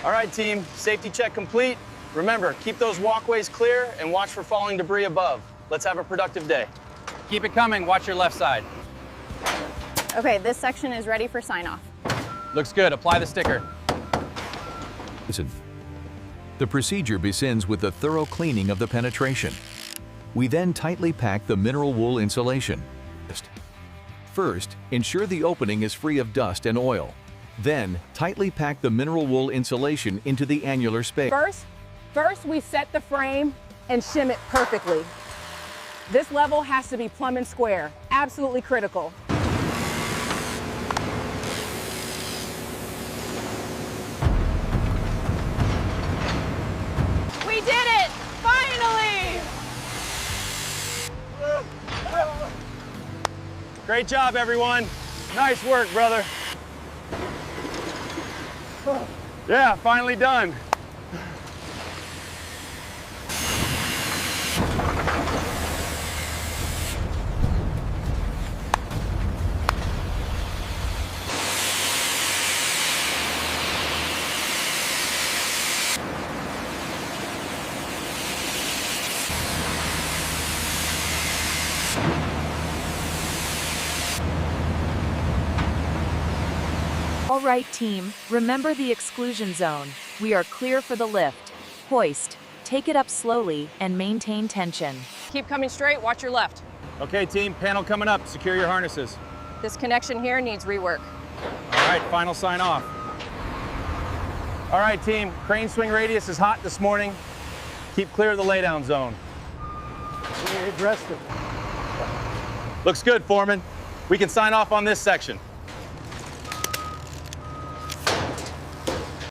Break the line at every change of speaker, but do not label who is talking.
All right, team, safety check complete. Remember, keep those walkways clear and watch for falling debris above. Let's have a productive day.
Keep it coming. Watch your left side.
Okay, this section is ready for sign-off.
Looks good. Apply the sticker.
Listen. The procedure begins with the thorough cleaning of the penetration. We then tightly pack the mineral wool insulation. First, ensure the opening is free of dust and oil. Then, tightly pack the mineral wool insulation into the annular space.
First we set the frame and shim it perfectly. This level has to be plumb and square, absolutely critical.
We did it! Finally!
Great job, everyone. Nice work, brother. Yeah, finally done.
All right, team, remember the exclusion zone. We are clear for the lift. Hoist, take it up slowly and maintain tension.
Keep coming straight, watch your left.
Okay, team, panel coming up. Secure your harnesses.
This connection here needs rework.
All right, final sign off. All right, team, crane swing radius is hot this morning. Keep clear of the laydown zone.
We addressed it.
Looks good, Foreman. We can sign off on this section.